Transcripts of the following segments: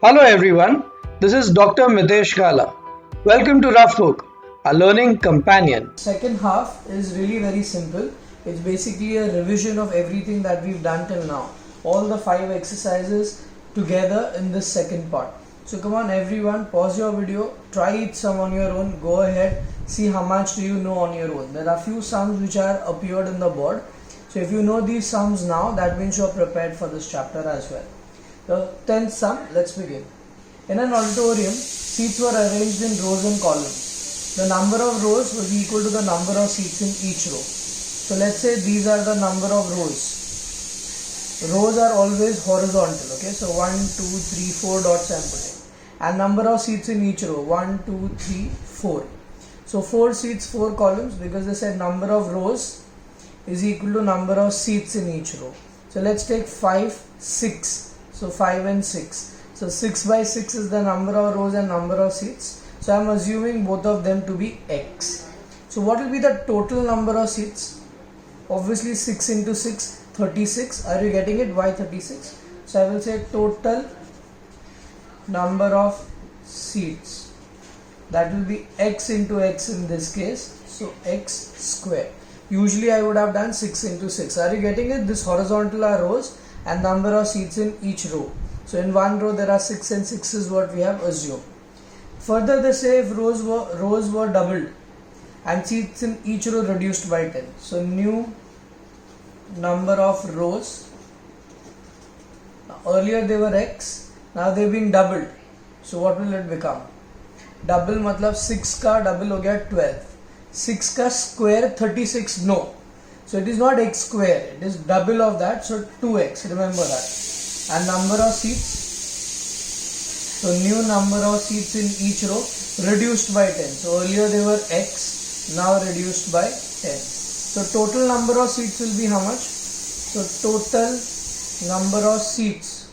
Hello everyone, this is Dr. Mitesh Gala. Welcome to Rough Book, a learning companion. Second half is really very simple. It's basically a revision of everything that we've done till now. All the 5 exercises together in this second part. So come on everyone, pause your video, try it some on your own, go ahead, see how much do you know on your own. There are few sums which are appeared in the board. So if you know these sums now, that means you are prepared for this chapter as well. The 10th sum, let's begin. In an auditorium, seats were arranged in rows and columns. The number of rows was equal to the number of seats in each row. So let's say these are the number of rows. Rows are always horizontal, okay? So 1, 2, 3, 4 dots I am putting. And number of seats in each row, 1, 2, 3, 4. So 4 seats, 4 columns, because they said number of rows is equal to number of seats in each row. So let's take 5, 6. So 5 and 6. So 6 by 6 is the number of rows and number of seats. So I am assuming both of them to be x. So what will be the total number of seats? Obviously 6 into 6, 36. Are you getting it? Why 36? So I will say total number of seats. That will be x into x in this case. So x square. Usually I would have done 6 into 6. Are you getting it? This horizontal are rows and number of seats in each row. So in one row there are 6 and 6 is what we have assumed. Further they say if rows were doubled and seats in each row reduced by 10. So new number of rows. Now, earlier they were x, now they've been doubled. So what will it become? Double matlab 6 ka double ho gaya 12. 6 ka square 36, no. So it is not x square, it is double of that, so 2x, remember that. And number of seats, so new number of seats in each row reduced by 10. So earlier they were x, now reduced by 10. So total number of seats will be how much? So total number of seats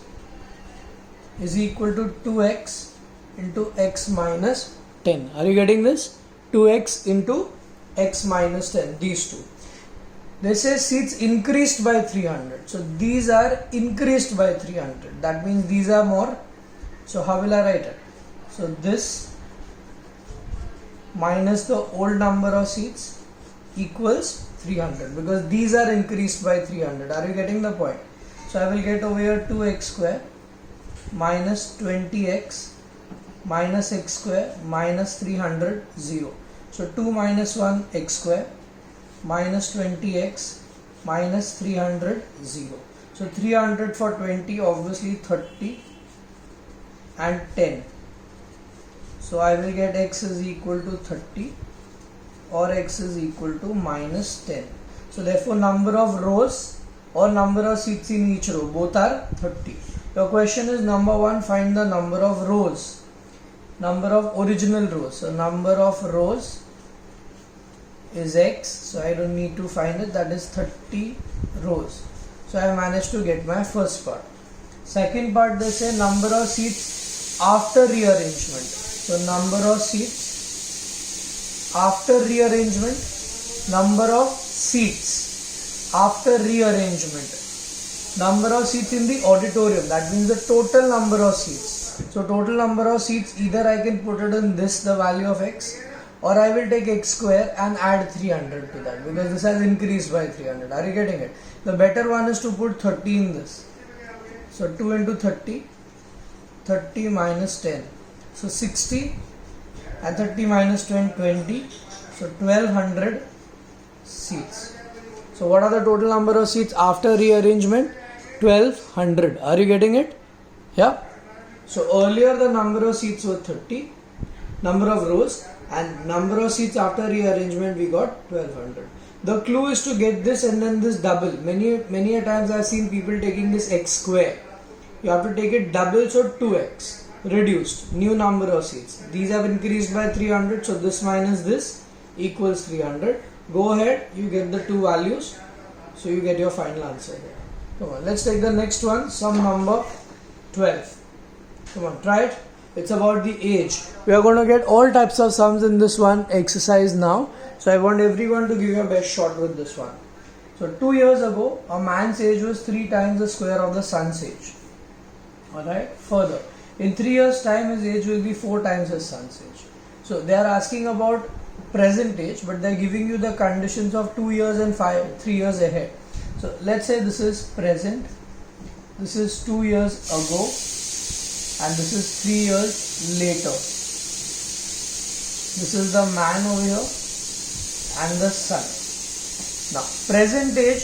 is equal to 2x into x minus 10. Are you getting this? 2x into x minus 10, these two. They say seats increased by 300. So these are increased by 300. That means these are more. So how will I write it? So this minus the old number of seats equals 300 because these are increased by 300. Are you getting the point? So I will get over here 2x square minus 20x minus x square minus 300 0. So 2 minus 1 x square minus 20x minus 300 0. So 300 for 20 obviously 30 and 10. So I will get x is equal to 30 or x is equal to minus 10. So therefore number of rows or number of seats in each row both are 30. Your question is number 1, find the number of rows. Number of original rows. So number of rows is x, so I don't need to find it, that is 30 rows. So I managed to get my first part. Second part they say number of seats after rearrangement. So number of seats after rearrangement, number of seats after rearrangement, number of seats in the auditorium, that means the total number of seats. So total number of seats, either I can put it in this, the value of x, or I will take x square and add 300 to that because this has increased by 300. Are you getting it? The better one is to put 30 in this. So 2 into 30, 30 minus 10. So 60 and 30 minus 10, 20. So 1200 seats. So what are the total number of seats after rearrangement? 1200. Are you getting it? Yeah. So earlier the number of seats were 30, number of rows, and number of seats after rearrangement we got 1200. The clue is to get this and then this double. Many a times I have seen people taking this x square. You have to take it double, so 2x reduced, new number of seats. These have increased by 300, so this minus this equals 300. Go ahead, you get the two values, so you get your final answer here. Come on, let's take the next one, sum number 12. Come on, try it. It's about the age. We are going to get all types of sums in this one exercise now. So I want everyone to give your best shot with this one. So 2 years ago, a man's age was 3 times the square of the sun's age. Alright, further, In 3 years time his age will be 4 times his son's age. So they are asking about present age, but they are giving you the conditions of 2 years and 3 years ahead. So let's say this is present, this is 2 years ago, and this is 3 years later. This is the man over here and the son. Now present age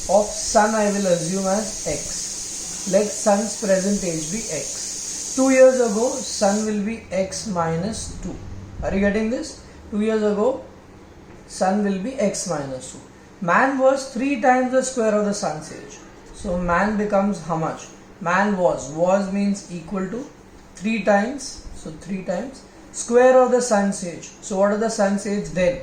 of son I will assume as x. Let son's present age be x. 2 years ago son will be x minus 2. Are you getting this? 2 years ago son will be x minus 2. Man was 3 times the square of the son's age. So man becomes how much? Man was means equal to 3 times. So 3 times square of the son's age. So what is the son's age then?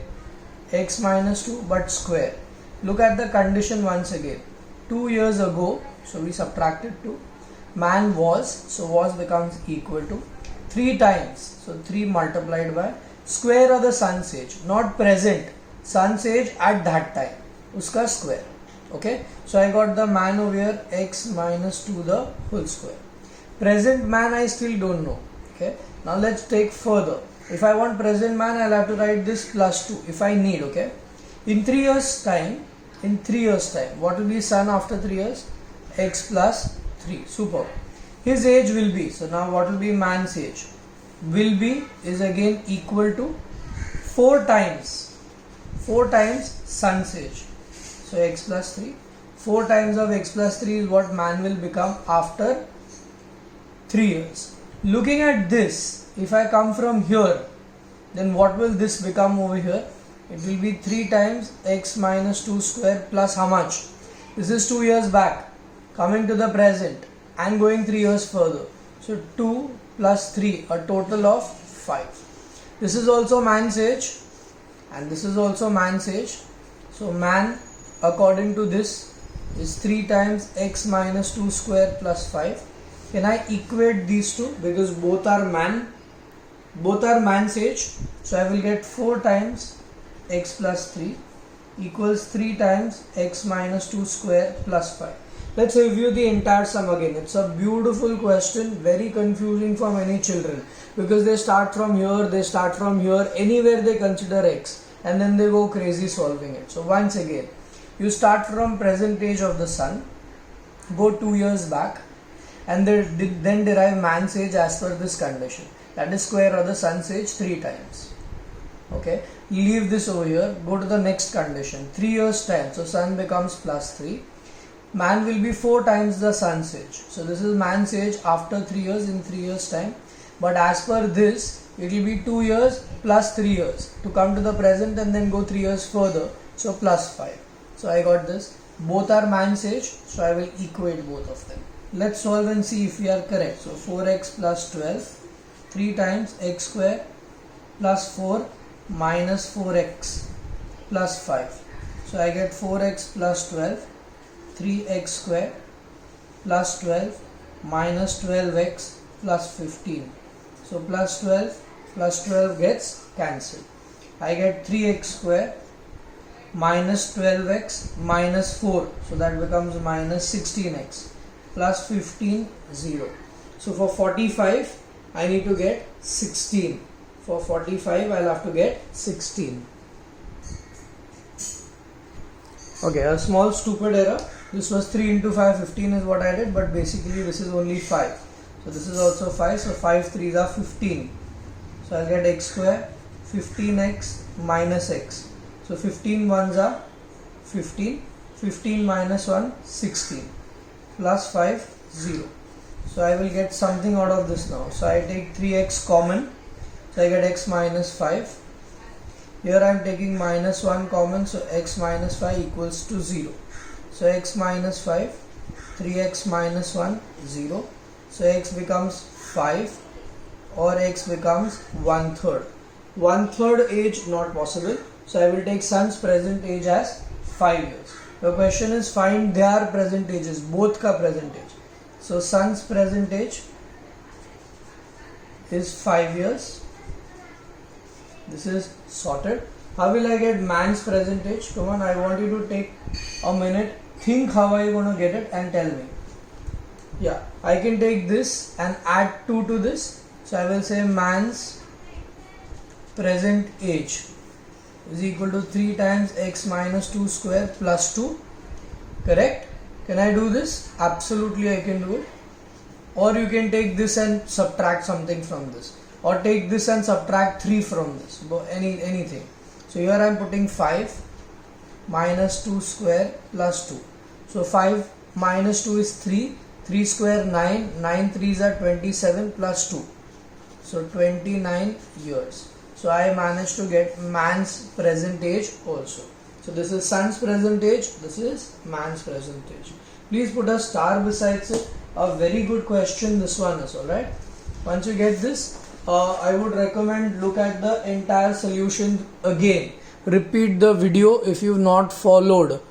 X minus 2 but square. Look at the condition once again. 2 years ago, so we subtracted 2. Man was, so was becomes equal to 3 times. So 3 multiplied by square of the son's age, not present. Son's age at that time. Uska square. Okay. So I got the man over here x minus 2 the whole square. Present man I still don't know. Okay. Now let's take further. If I want present man, I'll have to write this plus 2 if I need. Okay. In 3 years time, what will be son after 3 years? X plus 3. Super. His age will be, so now what will be man's age? Will be is again equal to 4 times son's age. So x plus 3. 4 times of x plus 3 is what man will become after 3 years. Looking at this, if I come from here, then what will this become over here? It will be 3 times x minus 2 square plus how much? This is 2 years back. Coming to the present and going 3 years further. So 2 plus 3, a total of 5. This is also man's age and this is also man's age. So man according to this is 3 times x minus 2 square plus 5. Can I equate these two? Because both are man's age. So I will get 4 times x plus 3 equals 3 times x minus 2 square plus 5. Let's review the entire sum again. It's a beautiful question, very confusing for many children because they start from here, anywhere they consider x and then they go crazy solving it. So once again, you start from present age of the son, go 2 years back and then derive man's age as per this condition. That is square of the son's age 3 times. Okay, leave this over here, go to the next condition. 3 years time, so son becomes plus 3. Man will be 4 times the son's age. So this is man's age after 3 years in 3 years time. But as per this, it will be 2 years plus 3 years to come to the present and then go 3 years further. So plus 5. So I got this. Both are man's age. So I will equate both of them. Let's solve and see if we are correct. So 4x plus 12. 3 times x square plus 4 minus 4x plus 5. So I get 4x plus 12. 3x square plus 12 minus 12x plus 15. So plus 12 gets cancelled. I get 3x square minus 12x minus 4. So that becomes minus 16x plus 15, 0. So for 45, I need to get 16. For 45, I'll have to get 16. Okay, a small stupid error. This was 3 into 5, 15 is what I did, but basically this is only 5. So this is also 5, so 5 3s are 15. So I'll get x square, 15x minus x. So 15 1s are 15, 15 minus 1, 16, plus 5, 0. So I will get something out of this now. So I take 3x common, so I get x minus 5. Here I am taking minus 1 common, so x minus 5 equals to 0. So x minus 5, 3x minus 1, 0. So x becomes 5 or x becomes 1/3. 1/3 age not possible. So I will take son's present age as 5 years. The question is find their present ages, both ka present age. So son's present age is 5 years. This is sorted. How will I get man's present age? Come on, I want you to take a minute, think how are you going to get it and tell me. Yeah, I can take this and add 2 to this. So I will say man's present age is equal to 3 times x minus 2 square plus 2. Correct? Can I do this? Absolutely I can do it. Or you can take this and subtract something from this. Or take this and subtract 3 from this. Anything. So here I am putting 5 minus 2 square plus 2. So 5 minus 2 is 3. 3 square 9. 9 3s are 27 plus 2. So 29 years. So I managed to get man's present age also. So this is son's present age. This is man's present age. Please put a star besides it. A very good question this one is, alright. Once you get this, I would recommend look at the entire solution again. Repeat the video if you've not followed,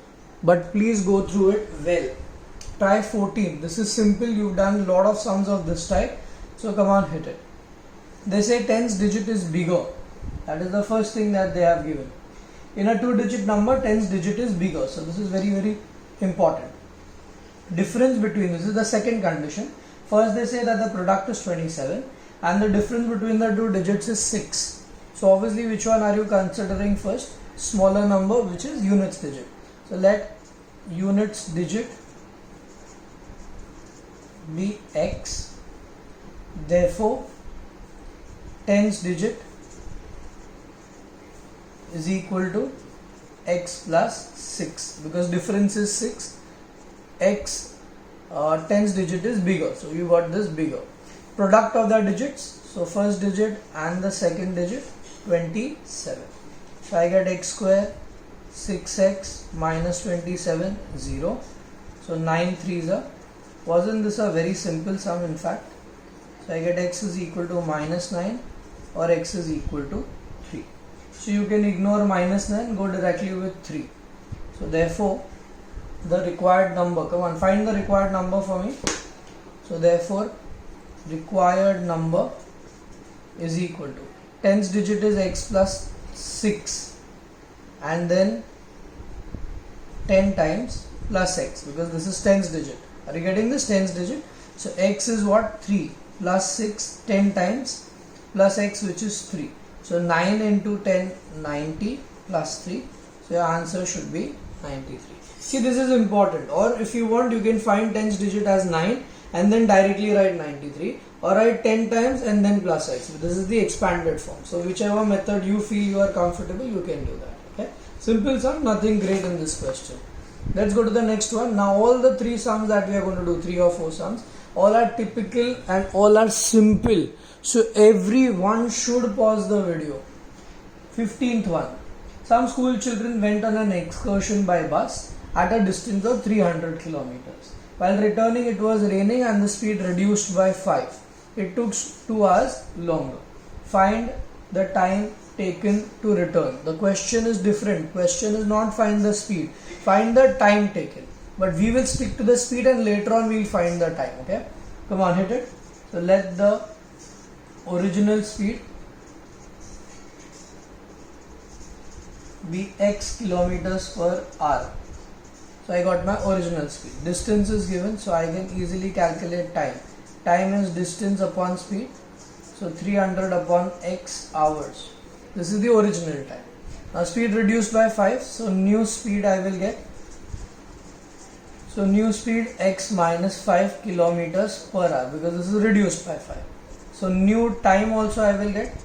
but please go through it well. Try 14. This is simple. You've done a lot of sums of this type. So come on, hit it. They say tens digit is bigger. That is the first thing that they have given. In a 2-digit number, tens digit is bigger. So this is very, very important. Difference between, this is the second condition. First they say that the product is 27 and the difference between the 2 digits is 6. So obviously which one are you considering first? Smaller number, which is units digit. So let units digit be x. Therefore tens digit is equal to x plus 6, because difference is 6. X tens digit is bigger, so you got this bigger. Product of the digits, so first digit and the second digit, 27. So I get x square 6x minus 27 0. So 9 3s are, wasn't this a very simple sum in fact? So I get x is equal to minus 9 or x is equal to 3. So you can ignore minus 9, go directly with 3. So therefore the required number, come on, find the required number for me. So therefore required number is equal to, tens digit is x plus 6 and then 10 times plus x, because this is tens digit. Are you getting this? Tens digit. So x is what? 3 plus 6, 10 times plus x, which is 3. So 9 into 10, 90 plus 3. So your answer should be 93. See, this is important. Or if you want, you can find tens digit as 9 and then directly write 93, or write 10 times and then plus x. This is the expanded form. So whichever method you feel you are comfortable, you can do that. Okay. Simple sum, nothing great in this question. Let's go to the next one. Now all the 3 sums that we are going to do, 3 or 4 sums, all are typical and all are simple. So everyone should pause the video. 15th one. Some school children went on an excursion by bus at a distance of 300 kilometers. While returning, it was raining and the speed reduced by 5. It took 2 hours longer. Find the time taken to return. The question is different. Question is not find the speed. Find the time taken. But we will stick to the speed and later on we will find the time. Okay? Come on, hit it. So let the original speed be x kilometers per hour. So I got my original speed. Distance is given, so I can easily calculate time. Time is distance upon speed. So 300 upon x hours. This is the original time. Now speed reduced by 5. So new speed I will get. So new speed x minus 5 kilometers per hour, because this is reduced by 5. So new time also I will get.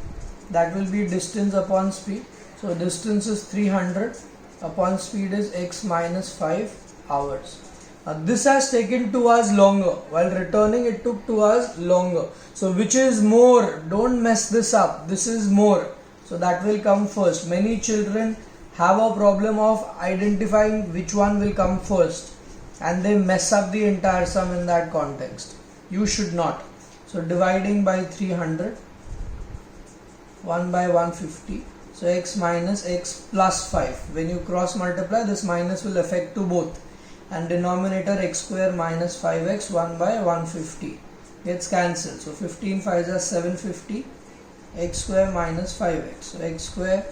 That will be distance upon speed. So distance is 300 upon speed is x minus 5 hours. Now this has taken 2 hours longer. While returning, it took 2 hours longer. So which is more? Don't mess this up. This is more. So that will come first. Many children have a problem of identifying which one will come first, and they mess up the entire sum in that context. You should not. So dividing by 300, 1 by 150. So x minus x plus 5. When you cross multiply, this minus will affect to both. And denominator x square minus 5x, 1 by 150 gets cancelled. So 15 5s are 750. X square minus 5x. So x square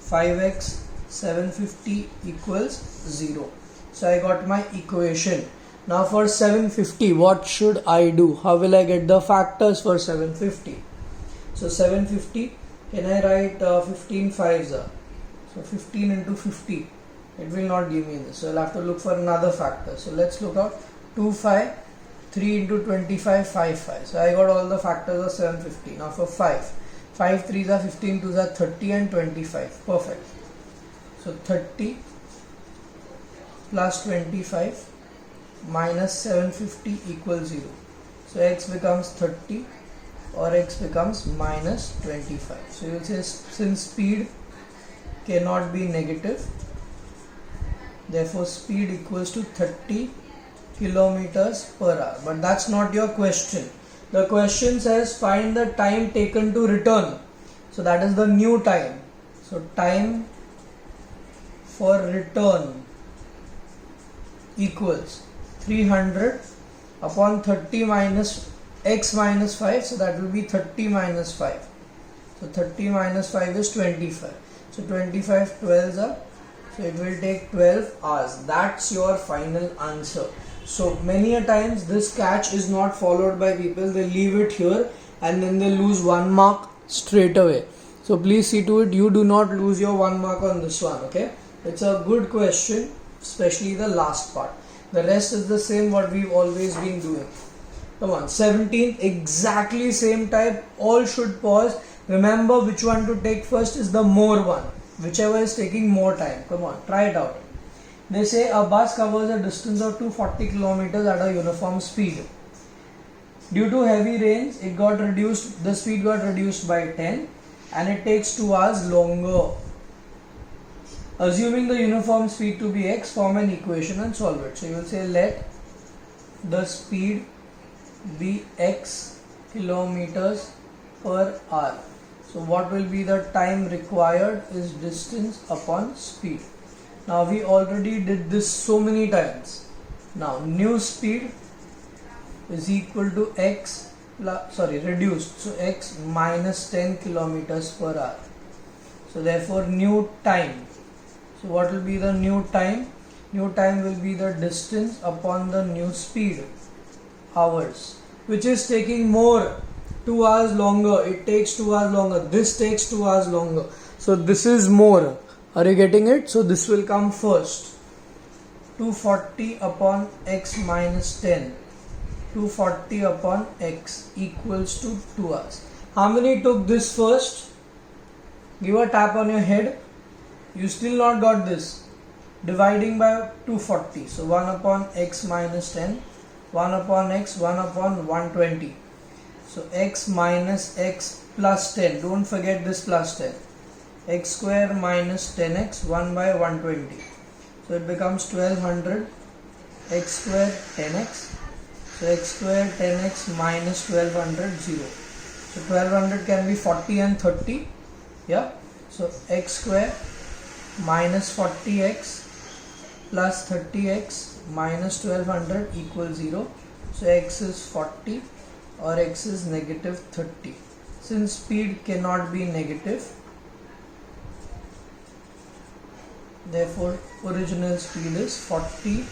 5x 750 equals 0. So I got my equation. Now for 750, what should I do? How will I get the factors for 750? So 750, can I write 15 fives? So 15 into 50, it will not give me this. So I'll have to look for another factor. So let's look out 2 5, 3 into 25, 5 5. So I got all the factors of 750. Now for 5 3s are 15, 2s are 30 and 25. Perfect. So 30 plus 25 minus 750 equals 0. So x becomes 30 or x becomes minus 25. So you will say since speed cannot be negative, therefore speed equals to 30 kilometers per hour. But that's not your question. The question says find the time taken to return. So that is the new time. So time for return equals 300 upon 30 minus x minus 5. So that will be 30 minus 5. So 30 minus 5 is 25. So 25 12s are. So it will take 12 hours. That's your final answer. So many a times this catch is not followed by people. They leave it here and then they lose 1 mark straight away. So please see to it you do not lose your 1 mark on this one. Okay, it's a good question, especially the last part. The rest is the same what we've always been doing. Come on, 17, exactly same type. All should pause. Remember which one to take first is the more one, whichever is taking more time. Come on, try it out. They say a bus covers a distance of 240 kilometers at a uniform speed. Due to heavy rains, the speed got reduced by 10 and it takes 2 hours longer. Assuming the uniform speed to be x, form an equation and solve it. So you will say let the speed be x kilometers per hour. So what will be the time required is distance upon speed. Now we already did this so many times. Now new speed is equal to x reduced. So x minus 10 kilometers per hour. So therefore new time. So what will be the new time? New time will be the distance upon the new speed, hours, which is taking more, 2 hours longer. It takes 2 hours longer. This takes 2 hours longer. So this is more. Are you getting it? So this will come first. 240 upon x minus 10. 240 upon x equals to 2 hours. How many took this first? Give a tap on your head. You still not got this. Dividing by 240. So 1 upon x minus 10. 1 upon x, 1 upon 120. So x minus x plus 10. Don't forget this plus 10. X square minus 10x, 1 by 120. So it becomes 1200. X square 10x. So x square 10x minus 1200, 0. So 1200 can be 40 and 30. Yeah. So x square minus 40x plus 30x minus 1200 equals 0. So x is 40 or x is negative 30. Since speed cannot be negative, therefore original speed is 40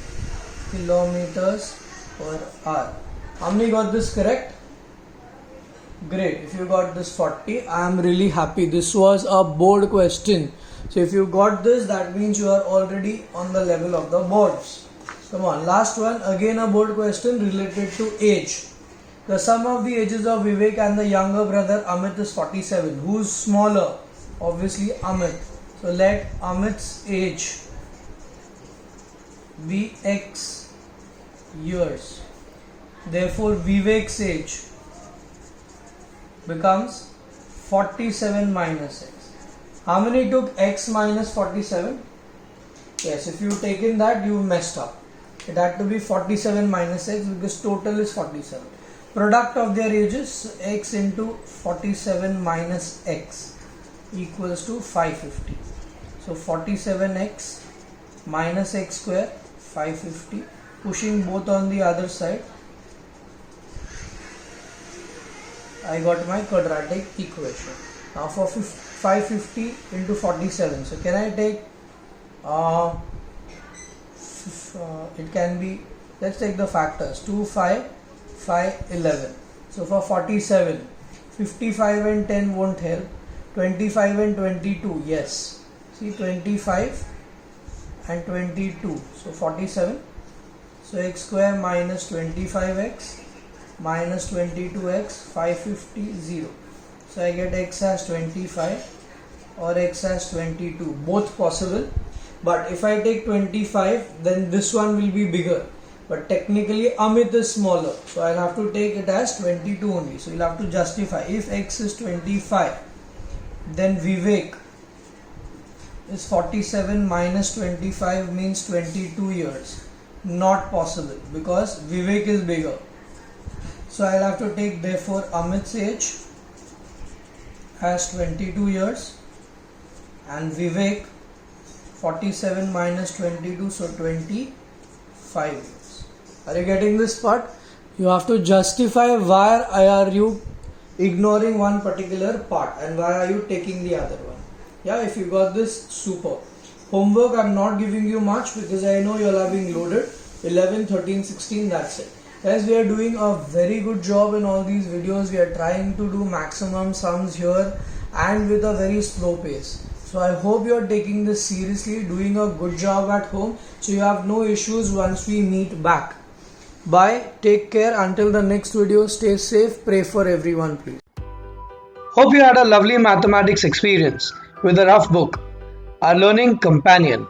kilometers per hour. How many got this correct? Great. If you got this 40, I am really happy. This was a board question. So if you got this, that means you are already on the level of the boards. Come on, last one. Again a board question related to age. The sum of the ages of Vivek and the younger brother Amit is 47. Who's smaller? Obviously Amit. So let Amit's age be x years. Therefore Vivek's age becomes 47 minus x. How many took x minus 47? Yes, if you've taken that, you've messed up. It had to be 47 minus x because total is 47. Product of their ages, x into 47 minus x equals to 550. So 47x minus x square, 550. Pushing both on the other side, I got my quadratic equation. Now for 550 into 47. So can I take, it can be Let's take the factors. 2, 5, 5, 11. So for 47, 55 and 10 won't help. 25 and 22, yes. See, 25 and 22. So 47. So x square minus 25x minus 22x, 550, 0. So I get x as 25 or x as 22. Both possible. But if I take 25, then this one will be bigger. But technically Amit is smaller, so I'll have to take it as 22 only. So you'll have to justify. If x is 25, then Vivek is 47 minus 25 means 22 years. Not possible because Vivek is bigger. So I'll have to take therefore Amit's age as 22 years and Vivek 47 minus 22, so 25 years. Are you getting this part? You have to justify why are you ignoring one particular part and why are you taking the other one. Yeah, if you got this, super. Homework I'm not giving you much because I know you're having loaded 11, 13, 16, that's it. Guys, we are doing a very good job in all these videos. We are trying to do maximum sums here and with a very slow pace. So I hope you are taking this seriously, doing a good job at home, so you have no issues once we meet back. Bye, take care, until the next video, stay safe, pray for everyone please. Hope you had a lovely mathematics experience with the Rough Book, our learning companion.